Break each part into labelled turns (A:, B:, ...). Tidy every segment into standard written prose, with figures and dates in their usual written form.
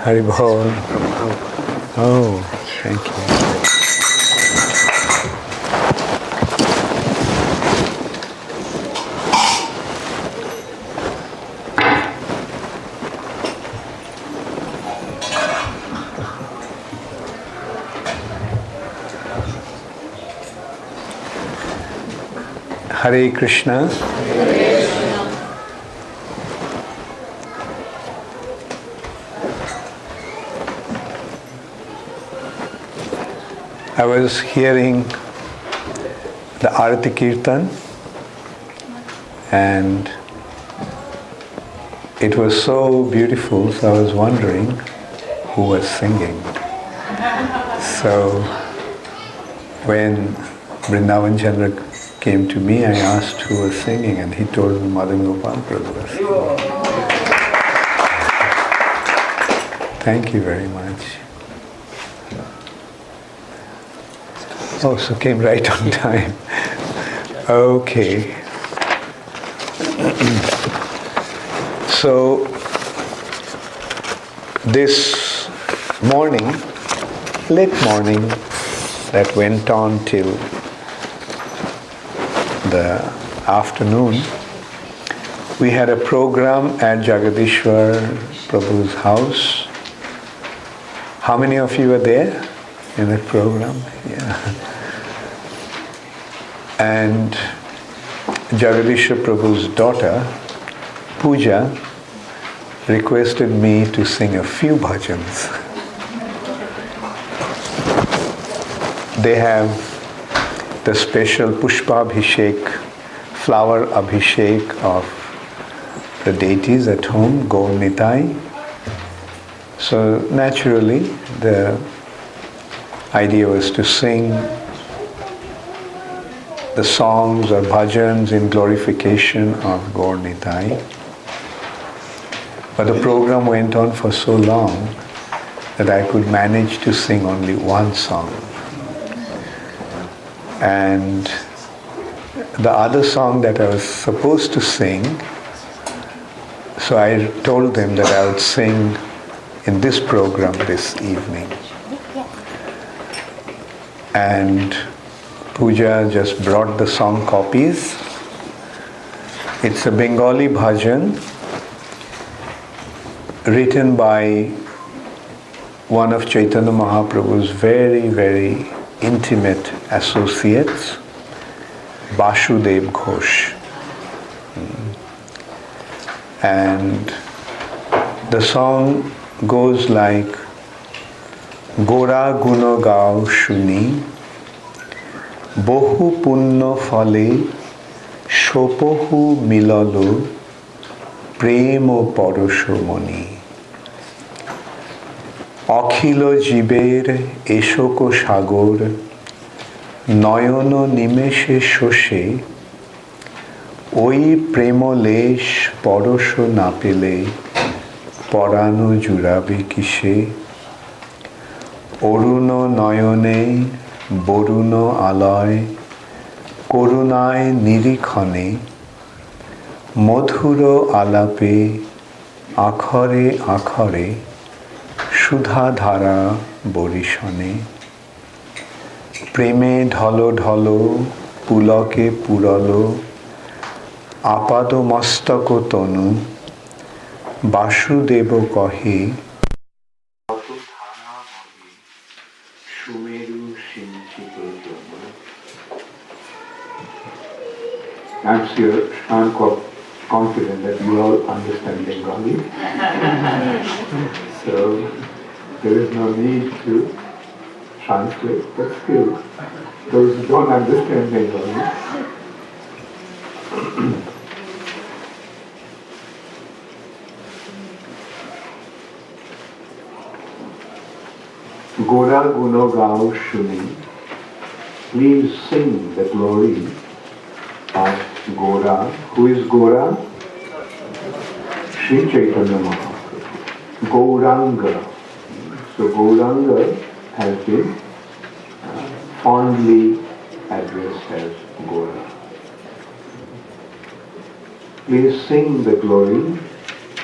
A: Haribol. Oh, thank you. Hare Krishna. I was hearing the Arati Kirtan and it was so beautiful, so I was wondering who was singing. So when Vrindavan Chandra came to me, I asked who was singing and he told me Madan Gopal Prabhu was singing. Thank you very much. Oh, so came right on time. Okay. So, this morning, late morning, that went on till the afternoon, we had a program at Jagadishwar Prabhu's house. How many of you were there in that program? Yeah. And Jagadishwar Prabhu's daughter, Pooja, requested me to sing a few bhajans. They have the special Pushpa Abhishek, flower Abhishek of the deities at home, Gaur Nitai. So naturally, the idea was to sing the songs or bhajans in glorification of Gaur Nitai. But the program went on for so long that I could manage to sing only one song. And the other song that I was supposed to sing, so I told them that I would sing in this program this evening. And Pooja just brought the song copies. It's a Bengali bhajan written by one of Chaitanya Mahaprabhu's very, very intimate associates, Vasudev Ghosh. And the song goes like, Gora guno gao shuni, bohu punno phale, shopohu milalo, premo porosho moni. অখিল জীবের এশোক সাগর নয়ন নিমেষে শোষে ওই প্রেমলেশ পরশ না পেলে পরানো জুড়াবে কিসে অরুণ নয়নে বরুণ আলয় করুণায় নিরীক্ষণে মধুর আলাপে আখরে আখরে সুধা ধারা বরিশনে প্রেমে ঢল ঢল পুলকে পুরল আপাদ মস্তক তনু বাসুদেব কহে সুমেরু সিঞ্চিত Jamuna. I'm confident that you all understand Bengali. So there is no need to translate, but still, those who don't understand Bengali, Gora Guno Gao Shuni, please sing the glory of Gora. Who is Gora? Sri Chaitanya Mahaprabhu. Gauranga. So Gauranga has been fondly addressed as Gora. Please sing the glory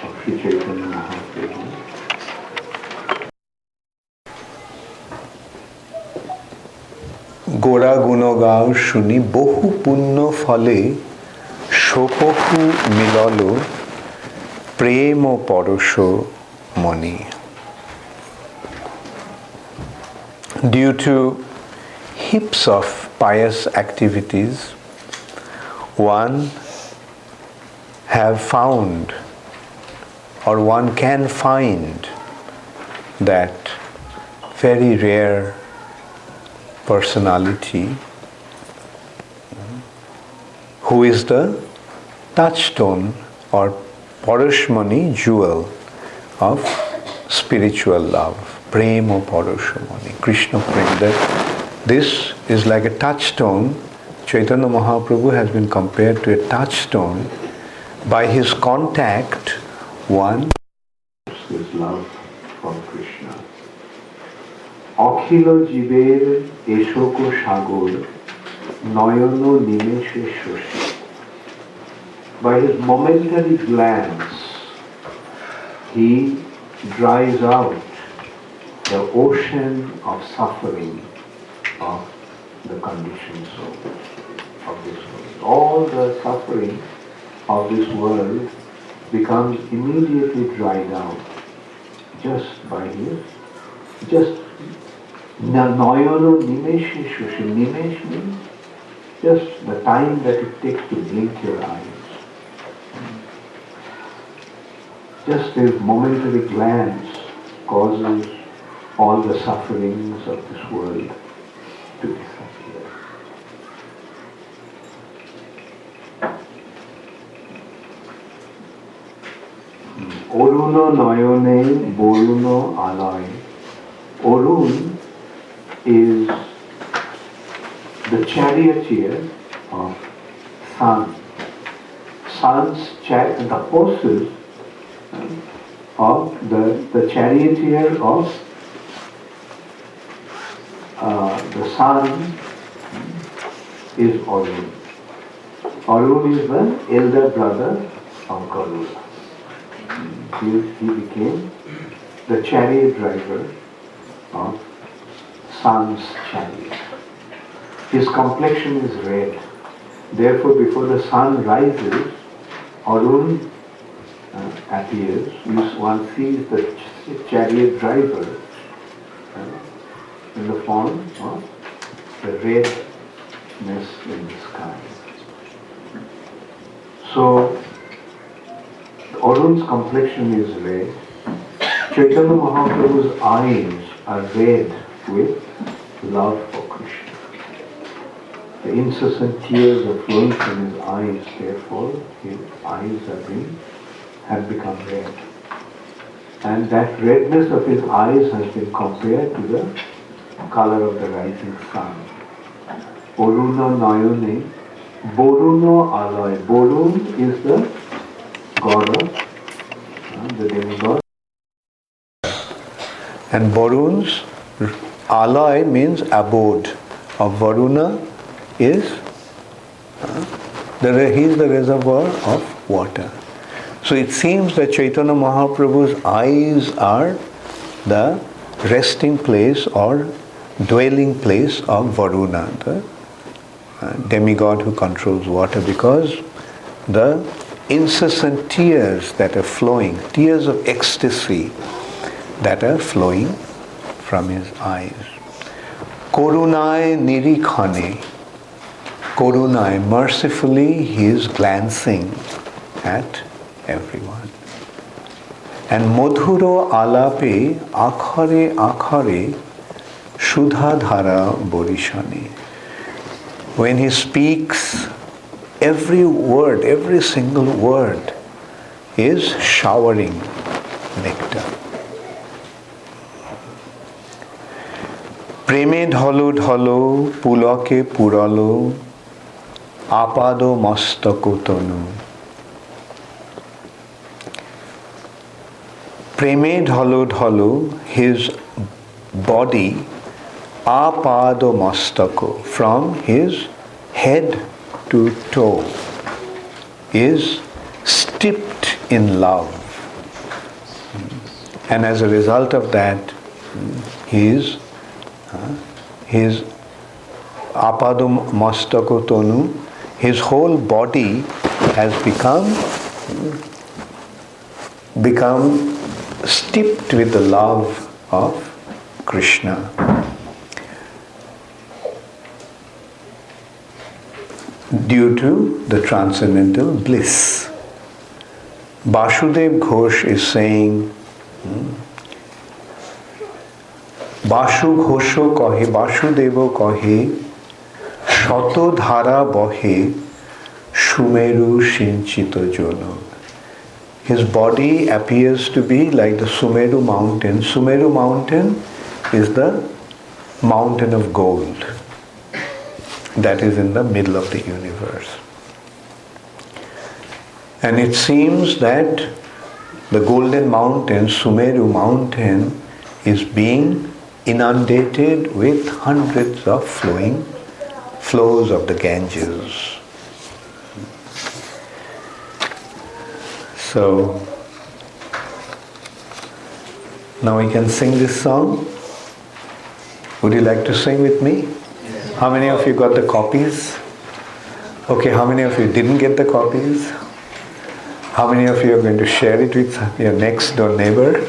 A: of Sri Chaitanya Mahaprabhu. গোরা গুণগাও শুনি বহু পুণ্য ফলে সোপহু মিলল প্রেম পরশ মনি. Due to heaps of pious activities, one have found or one can find that very rare personality who is the touchstone or Parashmani jewel of spiritual love. Prema Parashmani, Krishna Prema. That this is like a touchstone. Chaitanya Mahaprabhu has been compared to a touchstone. By his contact, one is love for Krishna. Akhilo jiber eshoko shagor noyono nimeshe shoshi. By his momentary glance, he dries out the ocean of suffering of the conditioned soul of this world. All the suffering of this world becomes immediately dried out just by his, just Noyono Nimeshe Shushi. Nimesh means just the time that it takes to blink your eyes. Just a momentary glance causes all the sufferings of this world to disappear. Oruno Noyone Boruno Alay. Orun is the charioteer of sun. The horses of the charioteer of the sun is Arun. Arun is the elder brother of Garuda. He became the chariot driver of sun's chariot. His complexion is red. Therefore, before the sun rises, Arun appears. One sees the chariot driver in the form of the redness in the sky. So, Arun's complexion is red. Chaitanya Mahaprabhu's eyes are red with love for Krishna. The incessant tears are flowing from his eyes, therefore his eyes have become red. And that redness of his eyes has been compared to the color of the rising sun. Boruno Nayone, Boruno Alay. Borun is the god of, the demigod. And Borun's Alay means abode of Varuna is, he is the reservoir of water. So it seems that Chaitanya Mahaprabhu's eyes are the resting place or dwelling place of Varuna, the demigod who controls water, because the incessant tears that are flowing, tears of ecstasy that are flowing from his eyes. Korunai nirikhane. Korunai, mercifully he is glancing at everyone. And Modhuro alape akhare akhare shudha dhara borishane. When he speaks, every word, every single word is showering nectar. প্রেমে ঢলো ঢলো পুলকে পুরলো আপাদ মস্তক তনু. প্রেমে ঢলো ঢলো, his body, apad mastako, from his head to toe, is steeped in love. And as a result of that, his apadum mastako tonu, his whole body has become steeped with the love of Krishna. Due to the transcendental bliss. Vasudev Ghosh is saying, Vasu Ghosho kahe, Vasudevo kahe, Shato dhara bahe, Sumeru Shinchito Jono. His body appears to be like the Sumeru mountain. Sumeru mountain is the mountain of gold that is in the middle of the universe. And it seems that the golden mountain, Sumeru mountain, is being inundated with hundreds of flows of the Ganges. So, now we can sing this song. Would you like to sing with me? How many of you got the copies? Okay, how many of you didn't get the copies? How many of you are going to share it with your next door neighbor?
B: On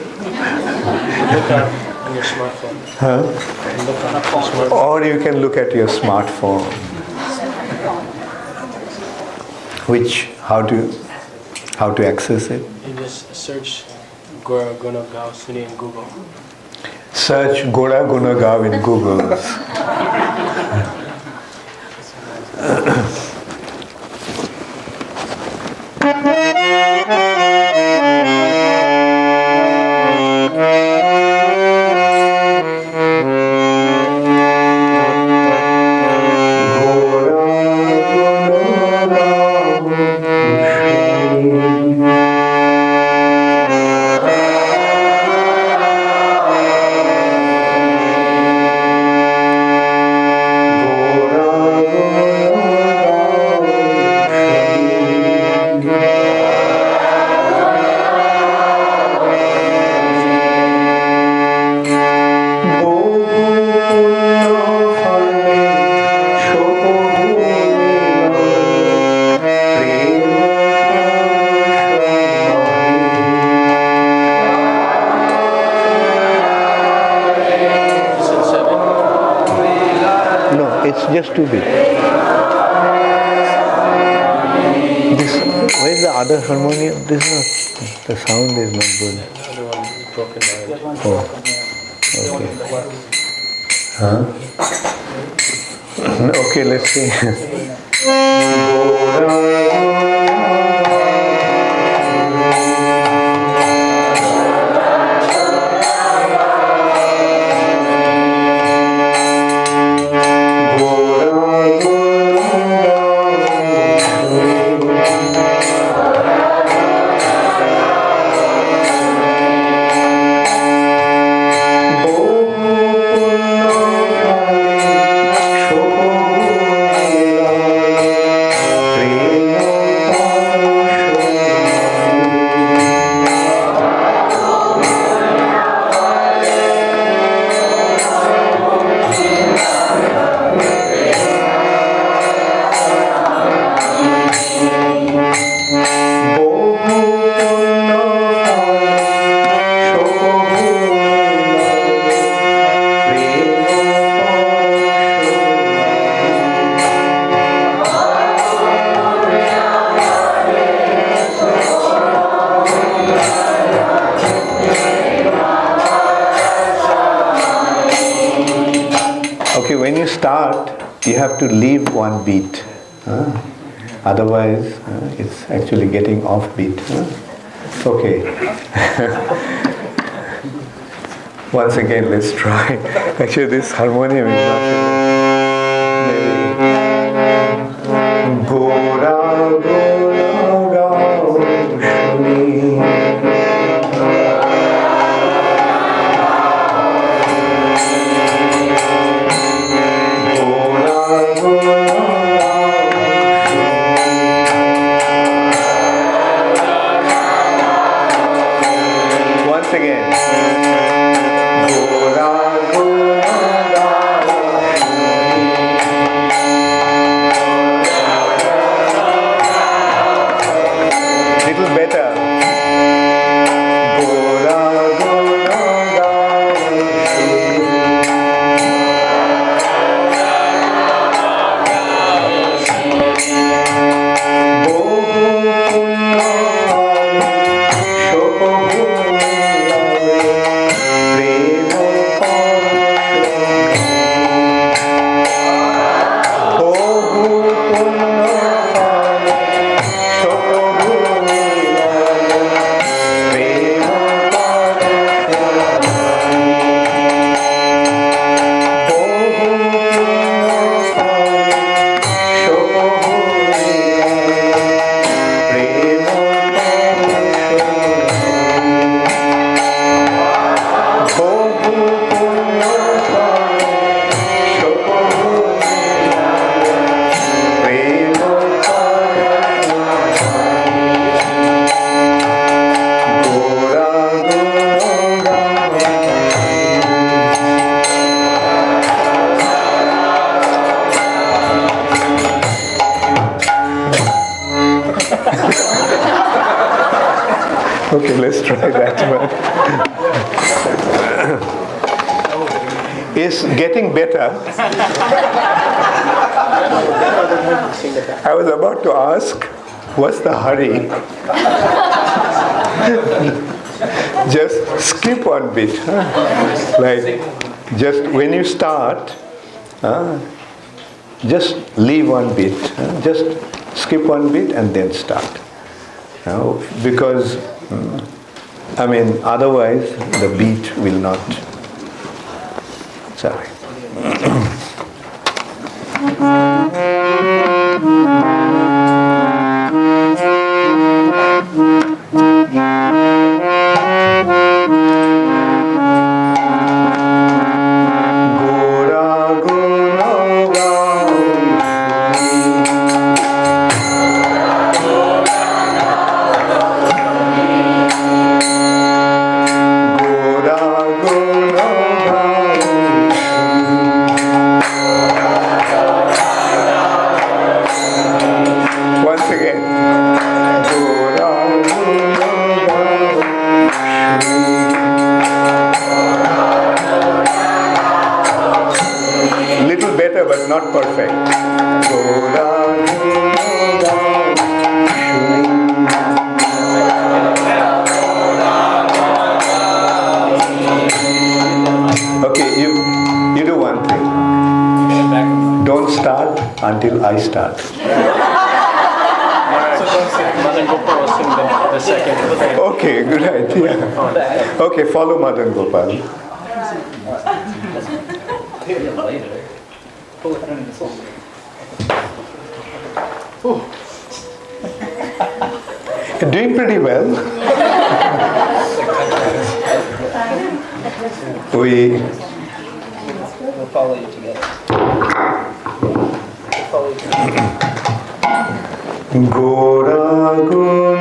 B: your smartphone.
A: Huh? Or you can look at your smartphone. How to access it?
B: You just search Gora Guna Gao Suni in Google.
A: Search Gora Guna Gao in Google. Just too big. Where's the other harmonium? The sound is not good.
B: The other one is broken down.
A: Oh, okay. Huh? Okay, let's see. Okay, when you start, you have to leave one beat. Otherwise, it's actually getting off beat. Okay. Once again, let's try. Actually, this harmonium is not maybe. Gora, Gora, Gao, Shuni. Again. Okay, let's try that one. It's getting better. I was about to ask, what's the hurry? Just skip one bit. Like, just when you start, just leave one bit. Just skip one bit and then start. Because, otherwise the beat will not. Sorry. Not perfect. Okay, you do one thing. Don't start until I start. Okay, good idea. Okay, follow Madan Gopal. You're doing pretty well. We'll follow you together. Gora Guna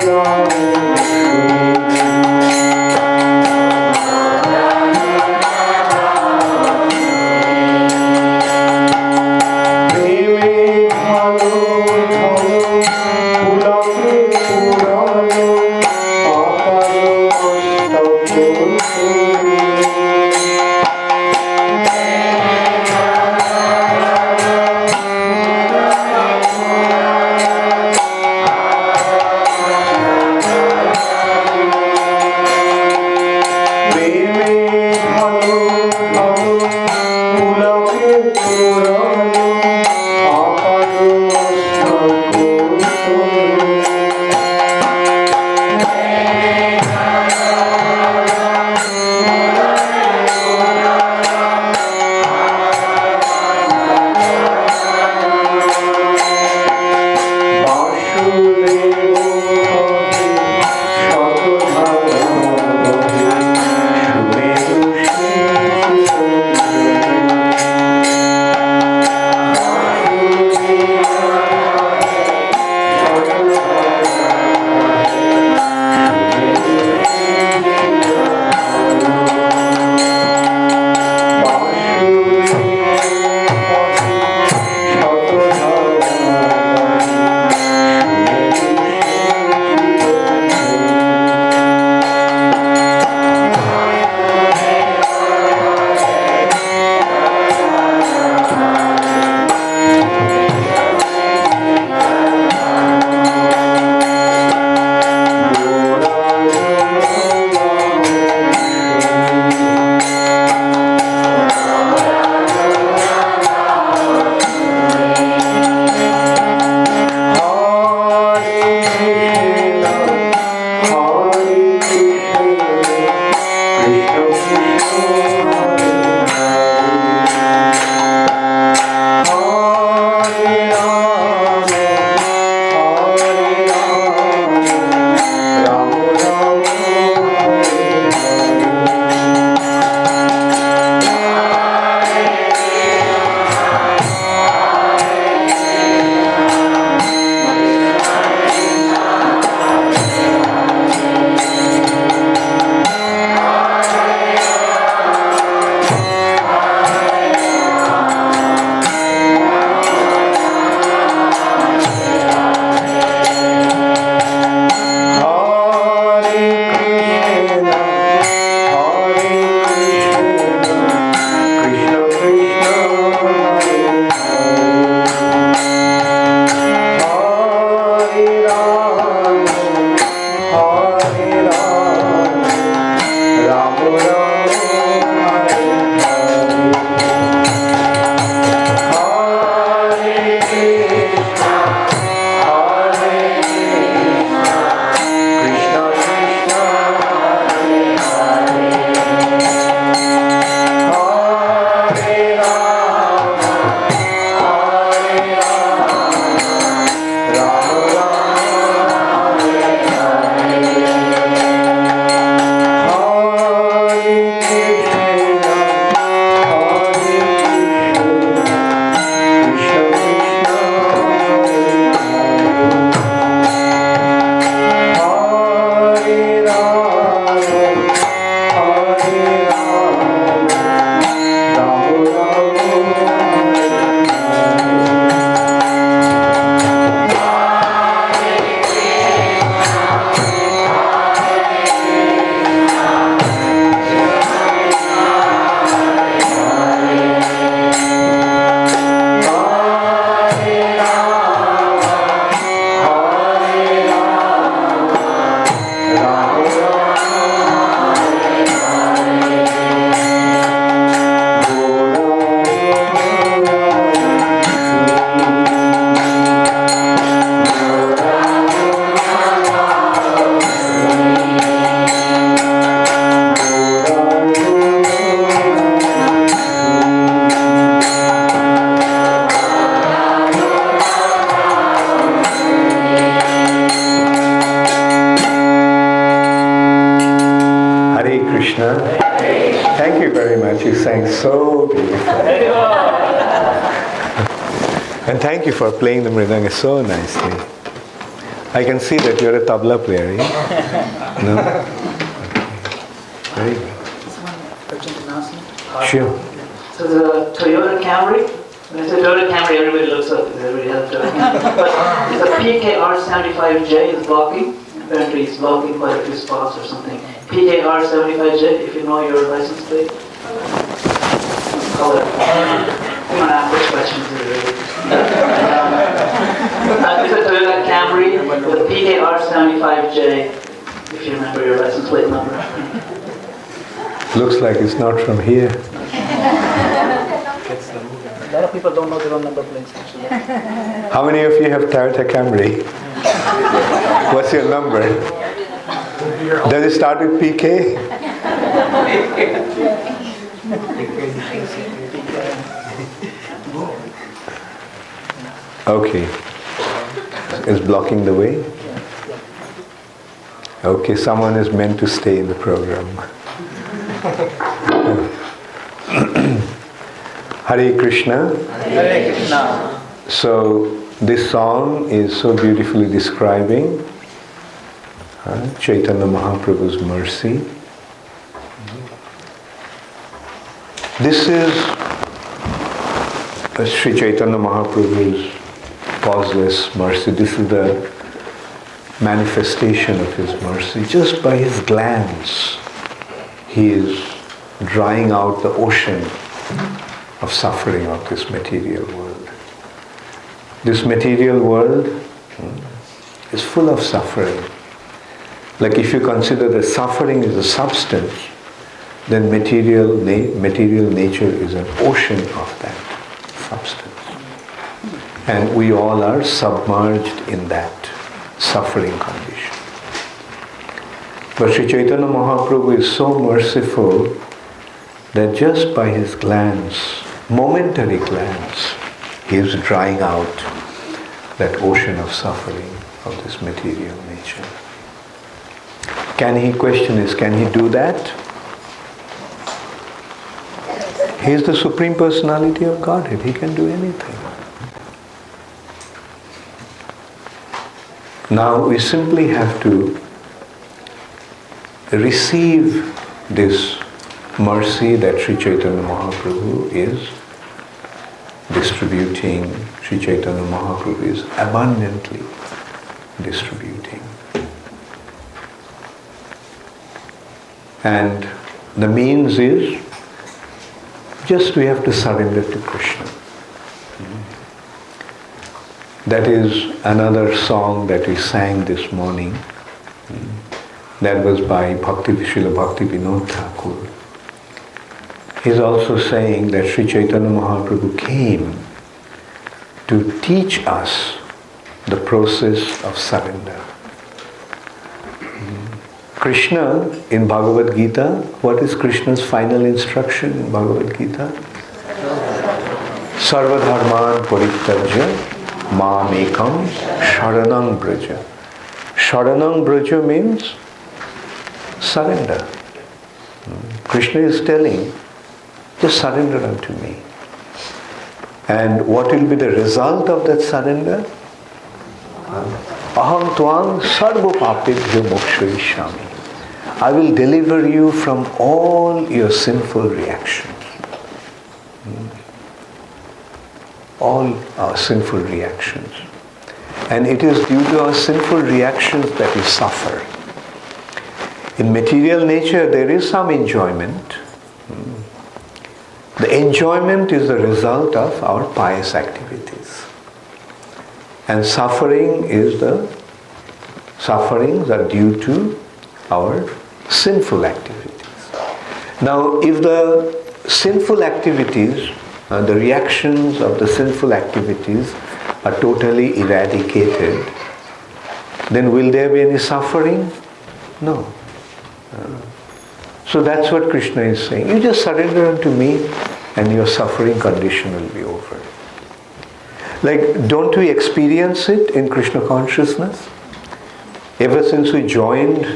A: Lord. Krishna. Thank you very much. You sang so beautifully. And thank you for playing the mridanga so nicely. I can see that you're a tabla player, yeah? No? Very good.
C: Urgent announcement.
A: Sure.
C: So the Toyota Camry, when I say Toyota Camry, everybody looks up because everybody has a Toyota Camry. But the PKR75J is blocking. Apparently it's blocking quite a few spots or something. PKR75J, if you know your license plate. Color. We don't have which questions it is. It's a Toyota Camry with PKR75J, if you remember your license plate number.
A: Looks like it's not from here.
C: A lot of people don't know their own number plates actually.
A: How many of you have Toyota Camry? What's your number? Does it start with PK? Okay. Is blocking the way? Okay, someone is meant to stay in the program. Hare Krishna.
C: Hare Krishna.
A: So this song is so beautifully describing Chaitanya Mahaprabhu's mercy. This is Sri Chaitanya Mahaprabhu's causeless mercy. This is the manifestation of his mercy. Just by his glance, he is drying out the ocean of suffering of this material world. This material world is full of suffering. Like if you consider that suffering is a substance, then material nature is an ocean of that substance. And we all are submerged in that suffering condition. But Sri Chaitanya Mahaprabhu is so merciful that just by his glance, momentary glance, he is drying out that ocean of suffering of this material nature. Question is, can he do that? He is the Supreme Personality of Godhead. He can do anything. Now we simply have to receive this mercy that Sri Chaitanya Mahaprabhu is distributing. Sri Chaitanya Mahaprabhu is abundantly distributing. And the means is just we have to surrender to Krishna. That is another song that we sang this morning. That was by Srila Bhakti Vinod Thakur. He's also saying that Sri Chaitanya Mahaprabhu came to teach us the process of surrender. Krishna in Bhagavad Gita, what is Krishna's final instruction in Bhagavad Gita? Sarva dharman parityajya mam ekam sharanam braja. Sharanam braja means surrender. Krishna is telling, just surrender unto me. And what will be the result of that surrender? Aham tvam sarva papebhyo mokshayishyami. I will deliver you from all your sinful reactions. All our sinful reactions. And it is due to our sinful reactions that we suffer. In material nature, there is some enjoyment. The enjoyment is the result of our pious activities. And sufferings are due to our sinful activities. Now, if the sinful activities, the reactions of the sinful activities are totally eradicated, then will there be any suffering? No. So that's what Krishna is saying. You just surrender unto me and your suffering condition will be over. Like, don't we experience it in Krishna consciousness? Ever since we joined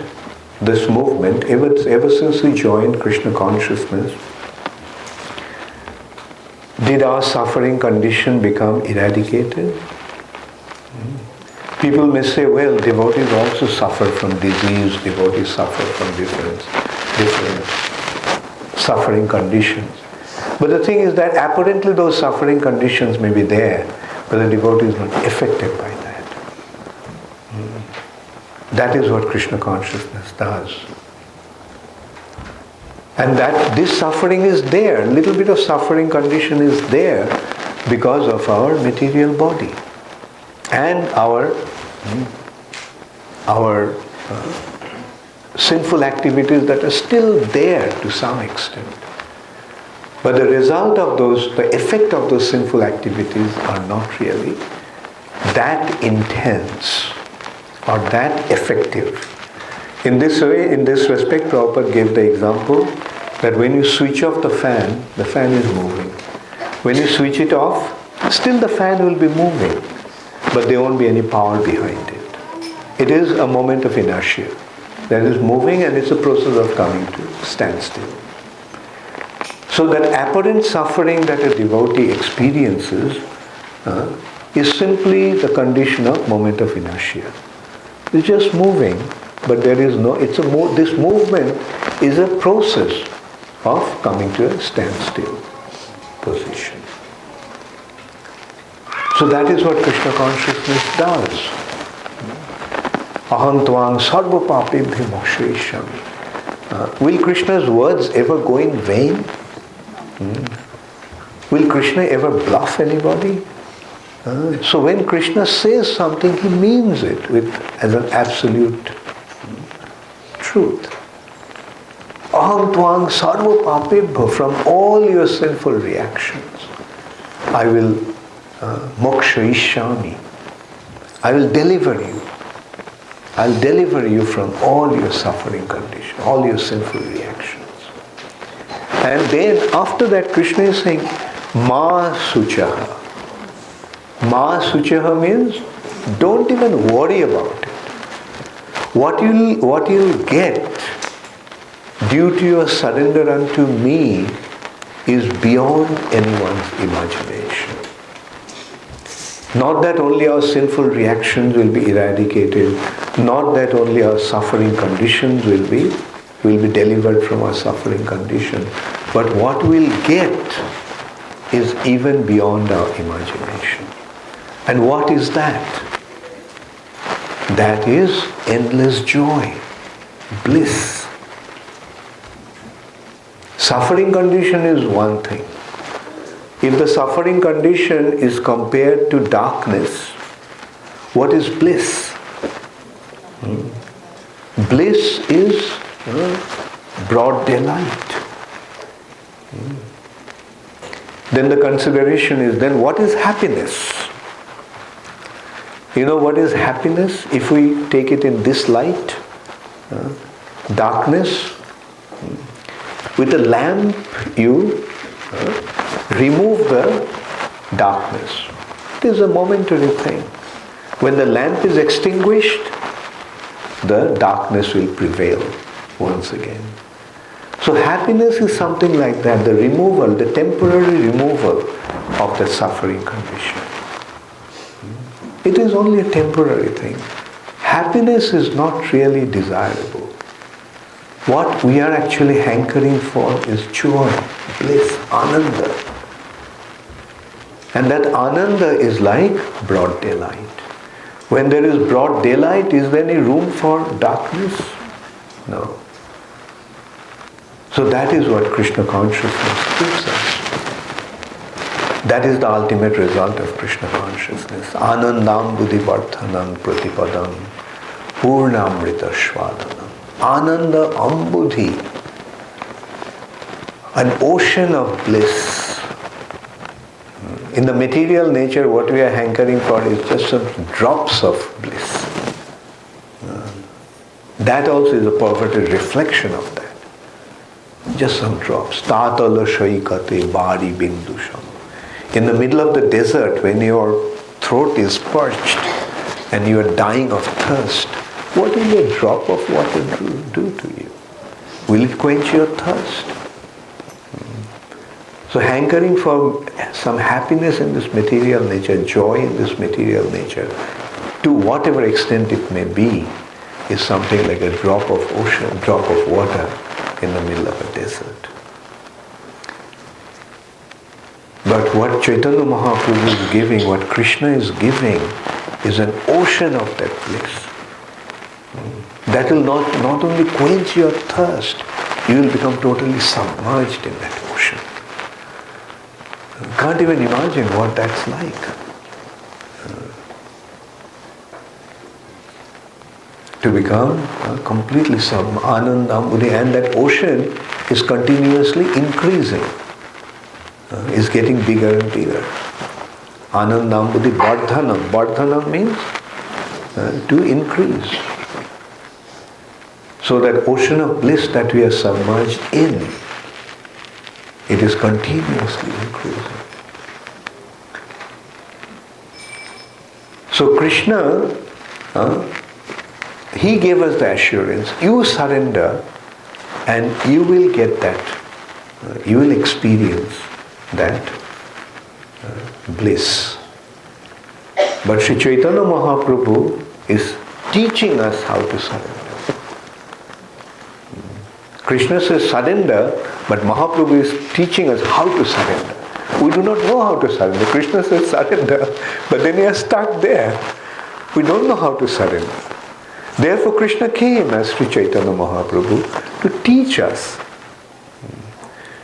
A: this movement, ever since we joined Krishna consciousness, did our suffering condition become eradicated? People may say, well, devotees also suffer from disease, devotees suffer from different suffering conditions. But the thing is that apparently those suffering conditions may be there, but the devotee is not affected by that. That is what Krishna consciousness does. And that this suffering is there, little bit of suffering condition is there because of our material body and our sinful activities that are still there to some extent. But the result of those, the effect of those sinful activities are not really that intense or that effective. In this way, in this respect, Prabhupada gave the example that when you switch off the fan is moving. When you switch it off, still the fan will be moving, but there won't be any power behind it. It is a moment of inertia that is moving, and it's a process of coming to standstill. So that apparent suffering that a devotee experiences is simply the condition of moment of inertia. It's just moving, but there is no, this movement is a process of coming to a standstill position. So that is what Krishna consciousness does. Aham tvang sarva papebhyo mokshayishyami. Will Krishna's words ever go in vain? Will Krishna ever bluff anybody? So when Krishna says something, he means it as an absolute truth. Aham tvang sarva papebhyo, from all your sinful reactions, I will mokshayishyami. I will deliver you. I'll deliver you from all your suffering condition, all your sinful reactions. And then after that, Krishna is saying, Ma suchaha. Ma suchaha means don't even worry about it. What you'll get due to your surrender unto me is beyond anyone's imagination. Not that only our sinful reactions will be eradicated, not that only our suffering conditions will be delivered from our suffering condition, but what we'll get is even beyond our imagination. And what is that? That is endless joy, bliss. Suffering condition is one thing. If the suffering condition is compared to darkness, what is bliss? Bliss is broad daylight. Then the consideration is, then what is happiness? You know what is happiness? If we take it in this light, darkness, with a lamp you remove the darkness. It is a momentary thing. When the lamp is extinguished, the darkness will prevail once again. So happiness is something like that, the removal, the temporary removal of the suffering condition. It is only a temporary thing. Happiness is not really desirable. What we are actually hankering for is joy, bliss, ananda. And that ananda is like broad daylight. When there is broad daylight, is there any room for darkness? No. So that is what Krishna consciousness gives us. That is the ultimate result of Krishna consciousness. Anandam buddhivardhanam pratipadam purnamrita shvadanam. Ananda ambudhi, an ocean of bliss. In the material nature, what we are hankering for is just some drops of bliss. That also is a perverted reflection of that. Just some drops. Tatala shaikate bari bindusham. In the middle of the desert, when your throat is parched and you are dying of thirst, What will a drop of water do to you? Will it quench your thirst? So hankering for some happiness in this material nature, joy in this material nature, to whatever extent it may be, is something like a drop of ocean, drop of water in the middle of a desert. But what Chaitanya Mahaprabhu is giving, what Krishna is giving, is an ocean of that bliss. That will not only quench your thirst, you will become totally submerged in that ocean. You can't even imagine what that's like. To become completely Anandambuddhi, and that ocean is continuously increasing, is getting bigger and bigger. Anandambuddhi Vardhanam. Vardhanam means to increase. So that ocean of bliss that we are submerged in, it is continuously increasing. So Krishna, he gave us the assurance, you surrender and you will get that, you will experience that bliss. But Sri Chaitanya Mahaprabhu is teaching us how to surrender. Krishna says surrender, but Mahaprabhu is teaching us how to surrender. We do not know how to surrender. Krishna says surrender, but then we are stuck there. We don't know how to surrender. Therefore Krishna came as Sri Chaitanya Mahaprabhu to teach us.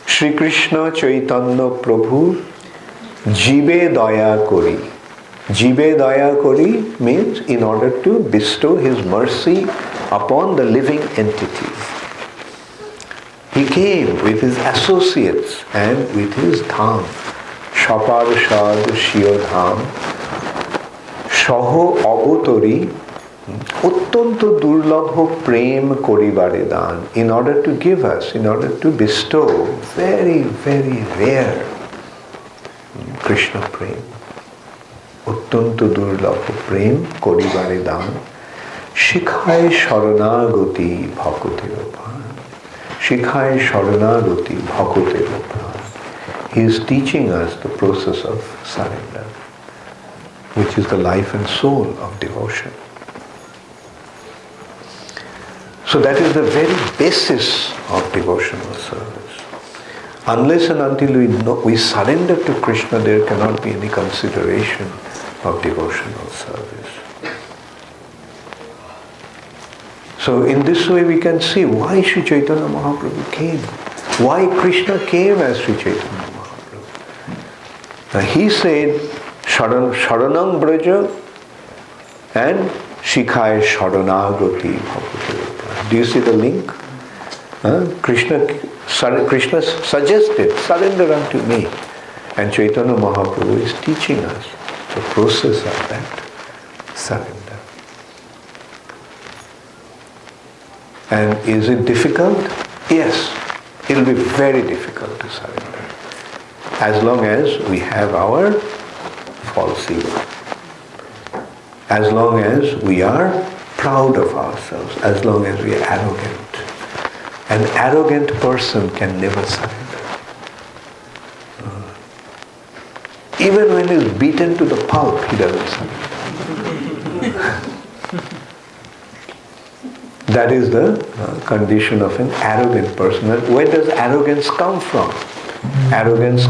A: Shri Krishna Chaitanya Prabhu Jibe Daya Kori. Jibe Daya Kori means in order to bestow his mercy upon the living entities. He came with his associates and with his dham. Shaparashad Shio Dham Shaho Avatori Uttanto Durlabho Prem Koribare Dan, in order to give us, in order to bestow very, very rare Krishna Prem. Uttanto Durlabho Prem Koribare Dan Shikhai Sharanagati Bhakutiraphan. Shikhai Sharanagati Bhakutiraphan. He is teaching us the process of surrender, which is the life and soul of devotion. So that is the very basis of devotional service. Unless and until we surrender to Krishna, there cannot be any consideration of devotional service. So in this way we can see why Sri Chaitanya Mahaprabhu came. Why Krishna came as Sri Chaitanya Mahaprabhu. Now he said, Sharanam Braja and Shikhai Sharanagati Bhakti. Do you see the link? Krishna suggested, surrender unto me. And Chaitanya Mahaprabhu is teaching us the process of that surrender. And is it difficult? Yes, it will be very difficult to surrender. As long as we have our false ego. As long as we are proud of ourselves, as long as we are arrogant. An arrogant person can never surrender. Even when he is beaten to the pulp, he doesn't surrender. That is the condition of an arrogant person. And where does arrogance come from? Arrogance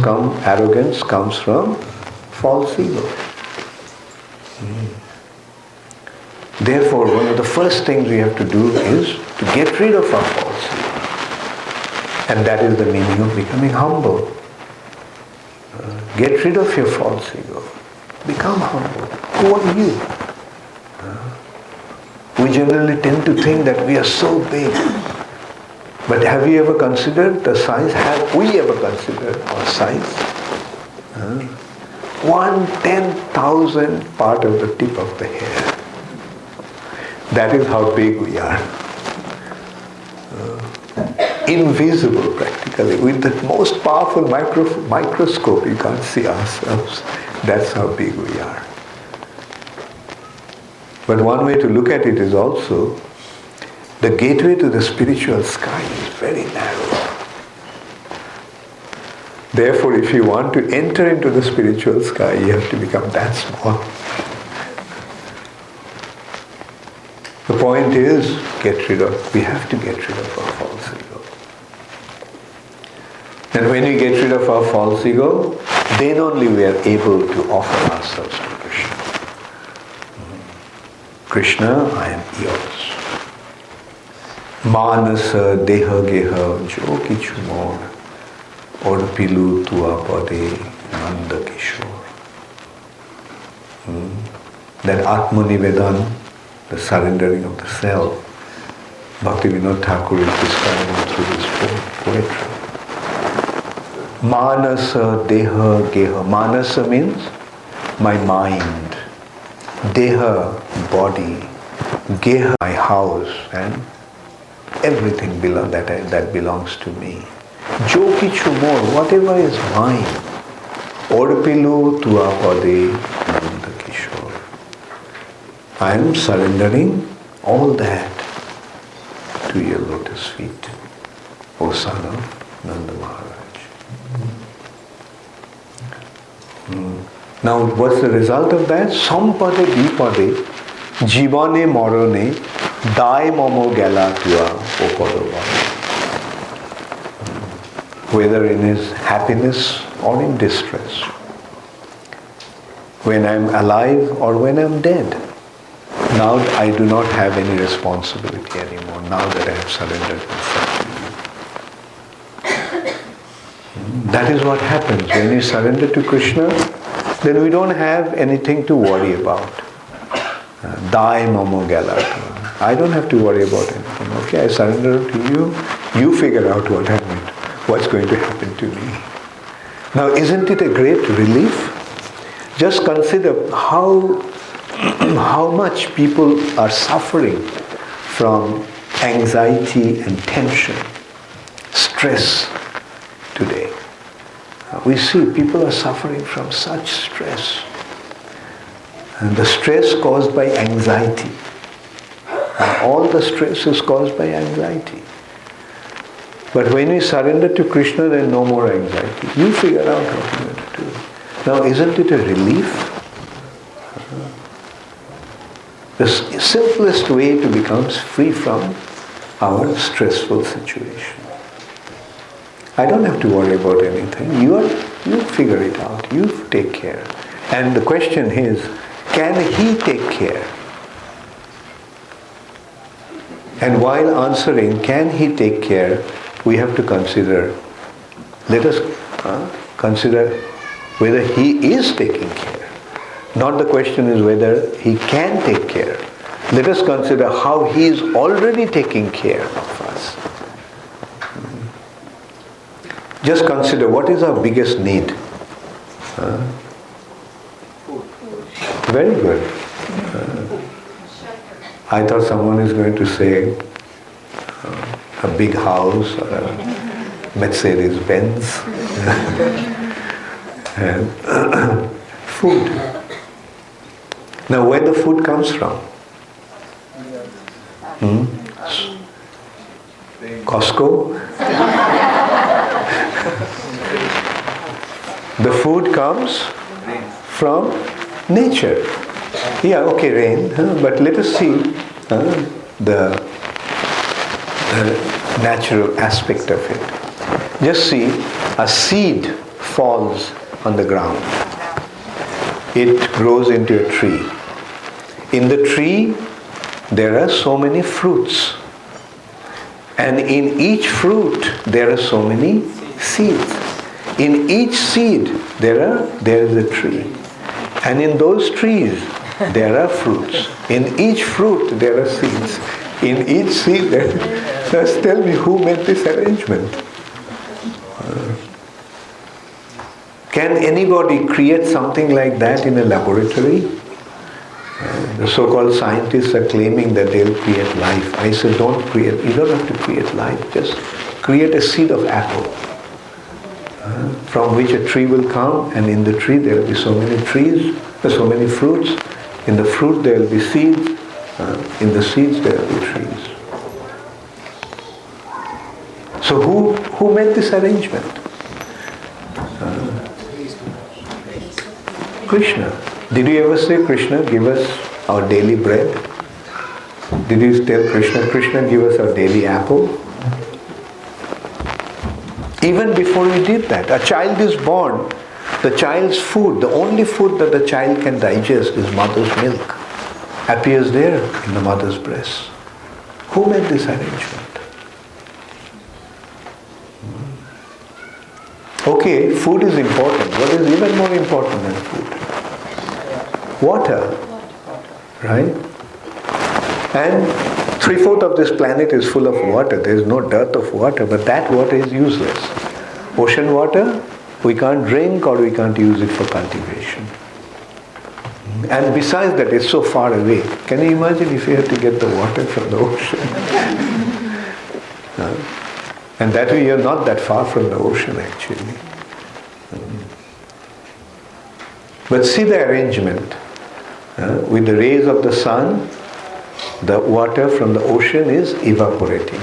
A: comes from false ego. Therefore, one of the first things we have to do is to get rid of our false ego. And that is the meaning of becoming humble. Get rid of your false ego. Become humble. Who are you? We generally tend to think that we are so big. But have you ever considered the size? Have we ever considered our size? 1/10,000th part of the tip of the hair. That is how big we are. Invisible practically. With the most powerful microscope, you can't see ourselves. That's how big we are. But one way to look at it is also, the gateway to the spiritual sky is very narrow. Therefore, if you want to enter into the spiritual sky, you have to become that small. The point is, we have to get rid of our false ego. And when we get rid of our false ego, then only we are able to offer ourselves to Krishna. Krishna, I am yours. Manasa deha geha jo kichu mor, orpilu tua pade nanda kishore. That Atmanivedan, the surrendering of the self, Bhaktivinoda Thakur is describing through his poetry. Manasa deha geha. Manasa means my mind. Deha, body. Geha, my house, and everything that belongs to me. Jo kichu more, whatever is mine. Orpilu tua pade nanda kishore. I am surrendering all that to your lotus feet, O son of Nanda Maharaj. Now, what's the result of that? Sampade dipade, jivane morone, dai momo gala tua okodova. Whether in his happiness or in distress, when I'm alive or when I'm dead. Now I do not have any responsibility anymore, now that I have surrendered myself to you. That is what happens. When you surrender to Krishna, then we don't have anything to worry about. Dai momo galata. I don't have to worry about anything. Okay, I surrender to you. You figure out what's going to happen to me. Now, isn't it a great relief? Just consider how much people are suffering from anxiety and tension, stress today. We see people are suffering from such stress. And the stress caused by anxiety. And all the stress is caused by anxiety. But when we surrender to Krishna, then no more anxiety. You figure out what you're going to do. Now, isn't it a relief? The simplest way to become free from our stressful situation. I don't have to worry about anything. You figure it out. You take care. And the question is, can he take care? And while answering, can he take care, we have to consider, let us consider whether he is taking care. Not the question is whether he can take care. Let us consider how he is already taking care of us. Just consider, what is our biggest need? Very good. I thought someone is going to say a big house or a Mercedes Benz. And food. Now, where the food comes from? Costco? The food comes from nature. Yeah, okay, rain, but let us see the natural aspect of it. Just see, a seed falls on the ground. It grows into a tree. In the tree, there are so many fruits. And in each fruit, there are so many seeds. In each seed, there is a tree. And in those trees, there are fruits. In each fruit, there are seeds. In each seed, just tell me who made this arrangement. Can anybody create something like that in a laboratory? The so-called scientists are claiming that they'll create life. I said, you don't have to create life. Just create a seed of apple from which a tree will come, and in the tree there will be so many trees, so many fruits, In the fruit there will be seeds. In the seeds there will be trees. So who made this arrangement? Krishna. Did you ever say, Krishna, give us our daily bread? Did you tell Krishna, Krishna, give us our daily apple? Even before we did that, a child is born. The child's food, the only food that the child can digest is mother's milk. Appears there in the mother's breast. Who made this arrangement? Okay, food is important. What is even more important than food? Water. Right? And 3/4 of this planet is full of water. There is no dearth of water, but that water is useless. Ocean water, we can't drink or we can't use it for cultivation. And besides that, it's so far away. Can you imagine if you had to get the water from the ocean? And that way you're not that far from the ocean actually. But see the arrangement. With the rays of the sun, the water from the ocean is evaporating.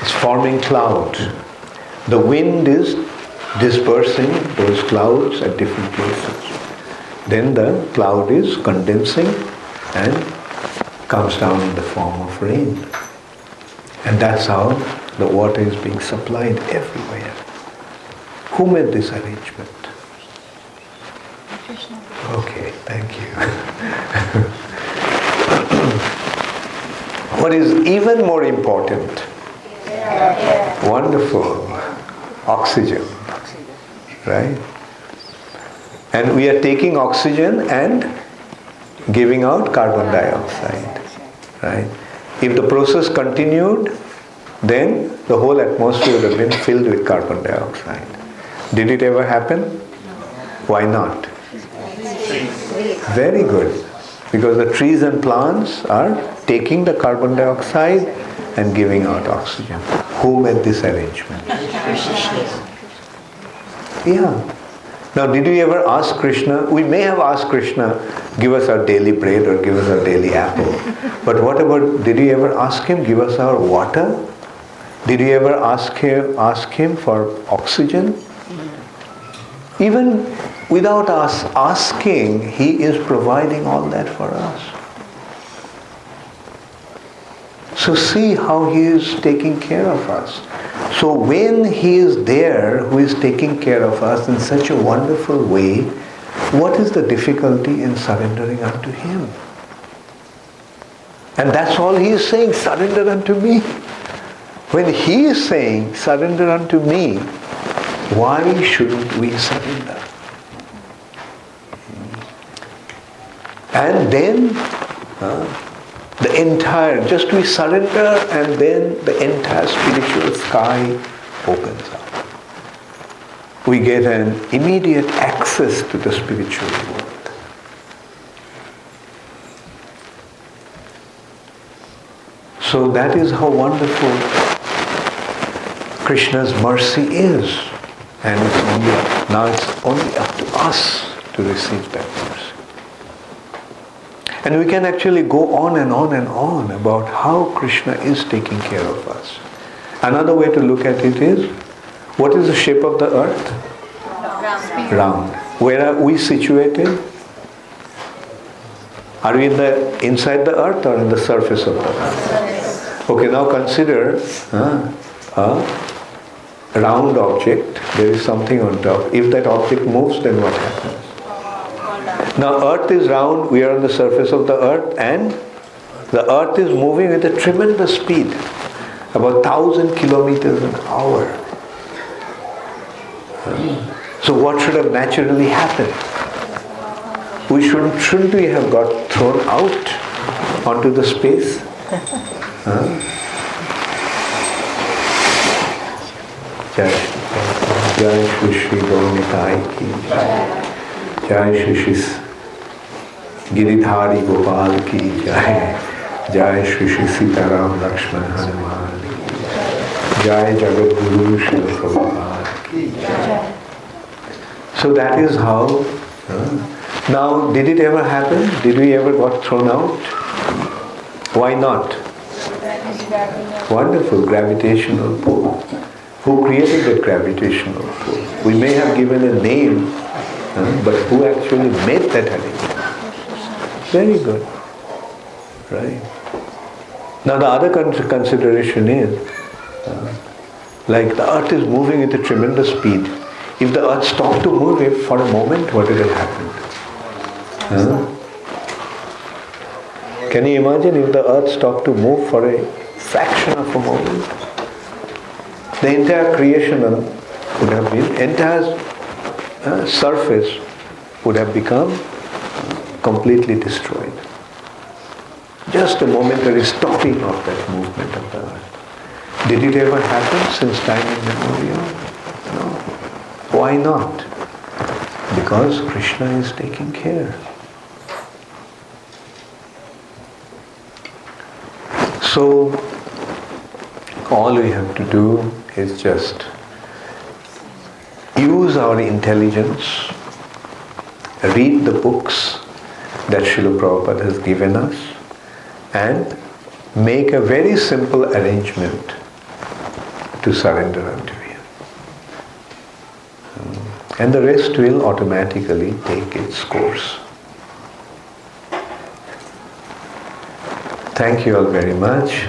A: It's forming clouds. The wind is dispersing those clouds at different places. Then the cloud is condensing and comes down in the form of rain. And that's how the water is being supplied everywhere. Who made this arrangement?
D: Krishna.
A: Okay, thank you. What is even more important? Wonderful. Oxygen. Right? And we are taking oxygen and giving out carbon dioxide. Right? If the process continued, then the whole atmosphere would have been filled with carbon dioxide. Did it ever happen? Why not? Very good. Because the trees and plants are taking the carbon dioxide and giving out oxygen. Who made this arrangement? Yeah. Now, did we ever ask Krishna? We may have asked Krishna, give us our daily bread or give us our daily apple. But what about, did we ever ask him, give us our water? Did we ever ask him for oxygen? Even without us asking, he is providing all that for us. So see how he is taking care of us. So when he is there, who is taking care of us in such a wonderful way, what is the difficulty in surrendering unto him? And that's all he is saying, surrender unto me. When he is saying, surrender unto me, why shouldn't we surrender? And then the entire, just we surrender and then the entire spiritual sky opens up. We get an immediate access to the spiritual world. So that is how wonderful Krishna's mercy is. And now it's only up to us to receive that mercy. And we can actually go on and on and on about how Krishna is taking care of us. Another way to look at it is, what is the shape of the earth? Round. Where are we situated? Are we inside the earth or in the surface of the earth? Okay, now consider a round object. There is something on top. If that object moves, then what happens? Now earth is round, we are on the surface of the earth, and the earth is moving with a tremendous speed, about 1,000 kilometers an hour. So what should have naturally happened? Shouldn't we have got thrown out onto the space? Jai Shri Shri Gauranitai ki Jai. Jai Shri Shri Giridhari Gopal ki Jai. Jai Shri Shri Sitaram Lakshman Hanuman ki Jai. Jai Jagat Guru Shri Prabhupada ki Jai. So that is how Now, did it ever happen? Did we ever got thrown out? Why not? Wonderful gravitational pull. Who created that gravitational pull? We may have given a name, but who actually made that arrangement? Very good. Right? Now the other consideration is, like the earth is moving at a tremendous speed. If the earth stopped to move for a moment, what will happen? Can you imagine if the earth stopped to move for a fraction of a moment? The entire creation would have been, entire surface would have become completely destroyed. Just a momentary stopping of that movement of the earth. Did it ever happen since time immemorial? No. Why not? Because Krishna is taking care. So, all we have to do is just use our intelligence, read the books that Srila Prabhupada has given us, and make a very simple arrangement to surrender unto Him. And the rest will automatically take its course. Thank you all very much.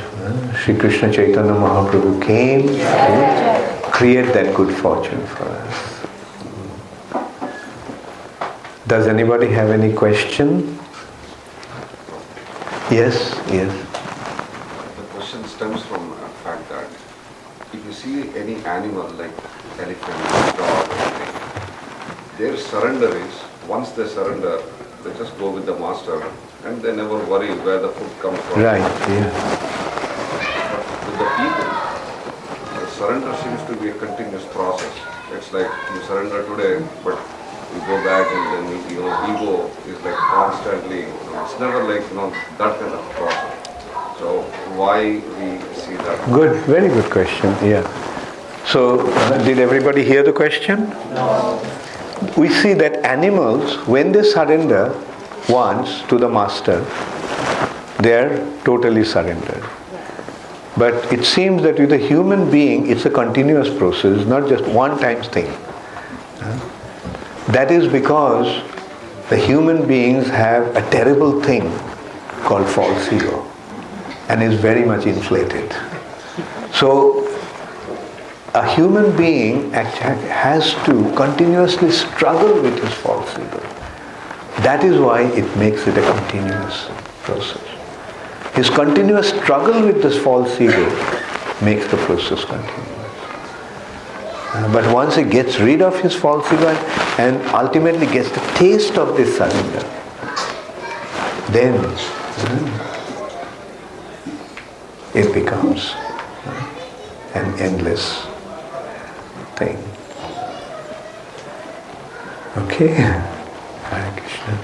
A: Sri Krishna Chaitanya Mahaprabhu came to create that good fortune for us. Does anybody have any question? Yes, yes.
D: The question stems from the fact that if you see any animal like elephant, dog, their surrender is, once they surrender, they just go with the master and they never worry where the food comes from.
A: Right, yeah.
D: With the people, the surrender seems to be a continuous process. It's like you surrender today, but you go back and then ego is like constantly, it's never like, that kind of process. So why we see that?
A: Good, very good question, yeah. So, did everybody hear the question?
B: No.
A: We see that animals, when they surrender once to the master, they are totally surrendered. But it seems that with a human being, it's a continuous process, not just one-time thing. That is because the human beings have a terrible thing called false ego and is very much inflated. So a human being actually has to continuously struggle with his false ego. That is why it makes it a continuous process. His continuous struggle with this false ego makes the process continuous. But once he gets rid of his false ego and ultimately gets the taste of this surrender, then it becomes an endless thing. Okay? Hare Krishna.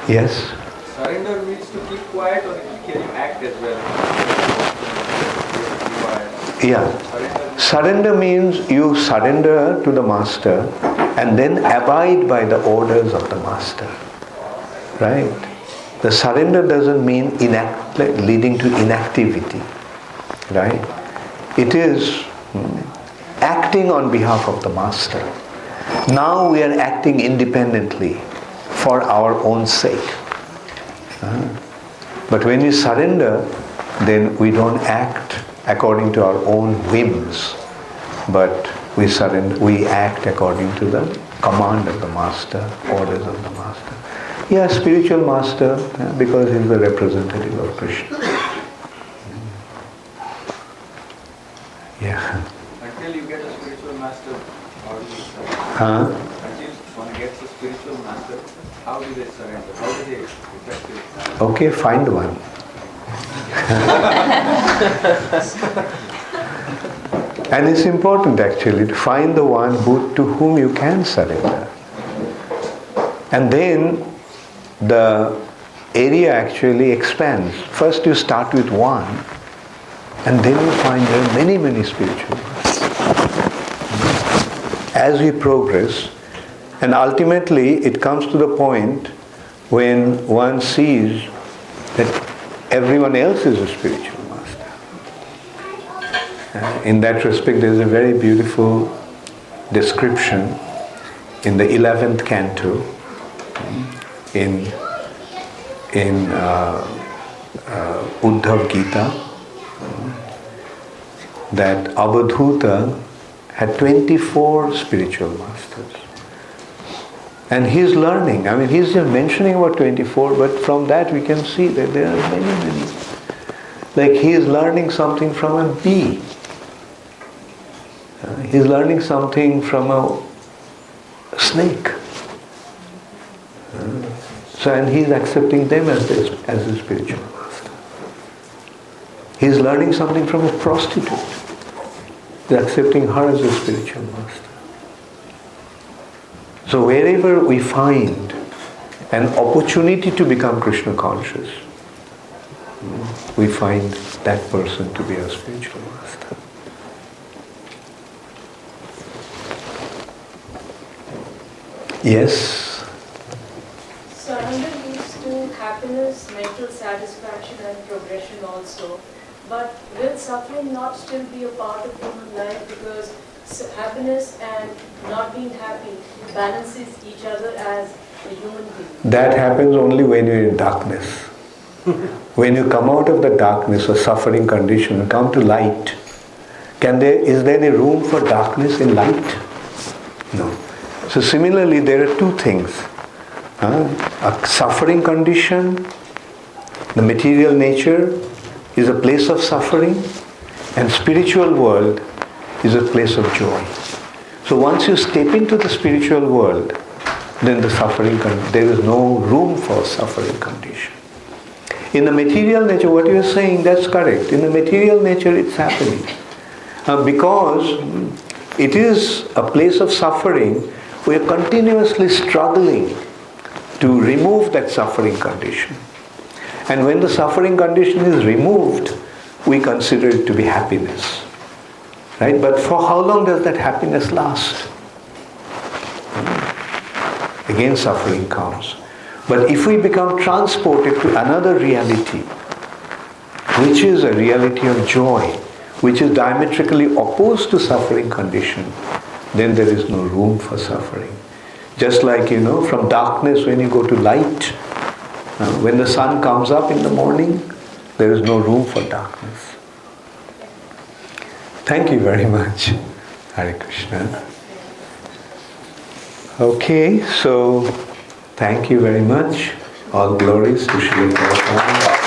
A: Yes?
E: Surrender means to keep quiet, or can you act as well?
A: Yeah. Surrender means you surrender to the master and then abide by the orders of the master. Right? The surrender doesn't mean leading to inactivity. Right? It is acting on behalf of the master. Now we are acting independently for our own sake. But when we surrender, then we don't act according to our own whims, but we act according to the command of the master, orders of the master. Yeah, spiritual master, because he is the representative of Krishna. Yeah.
E: Until you get a spiritual master, how do you surrender? Until one gets a spiritual master, how do they surrender? How do they effectively?
A: Okay, find one. And it's important actually to find the one to whom you can surrender. And then the area actually expands. First you start with one, and then you find there are many, many spiritual ones. As we progress, And ultimately, it comes to the point when one sees that everyone else is a spiritual master. In that respect, there is a very beautiful description in the 11th canto in Uddhav Gita, that Avadhuta had 24 spiritual masters. And he's learning. I mean, he's just mentioning about 24, but from that we can see that there are many. Like he is learning something from a bee. He's learning something from a snake. And he's accepting them as a spiritual master. He's learning something from a prostitute. He's accepting her as a spiritual master. So wherever we find an opportunity to become Krishna conscious, we find that person to be a spiritual master. Yes?
F: Surrender leads to happiness, mental satisfaction and progression also. But will suffering not still be a part of human life, because happiness and not being happy balances each other as a human being?
A: That happens only when you're in darkness. When you come out of the darkness or suffering condition and come to light, is there any room for darkness in light? No. So similarly, there are two things. A suffering condition, the material nature, is a place of suffering, and spiritual world is a place of joy. So once you step into the spiritual world, then there is no room for suffering condition. In the material nature, what you are saying, that's correct. In the material nature, it's happening. Because it is a place of suffering, we are continuously struggling to remove that suffering condition. And when the suffering condition is removed, we consider it to be happiness. Right? But for how long does that happiness last? Again, suffering comes. But if we become transported to another reality, which is a reality of joy, which is diametrically opposed to suffering condition, then there is no room for suffering. Just like, from darkness when you go to light, when the sun comes up in the morning, there is no room for darkness. Thank you very much. Hare Krishna. Okay, so thank you very much. All glories to Srila Prabhupada.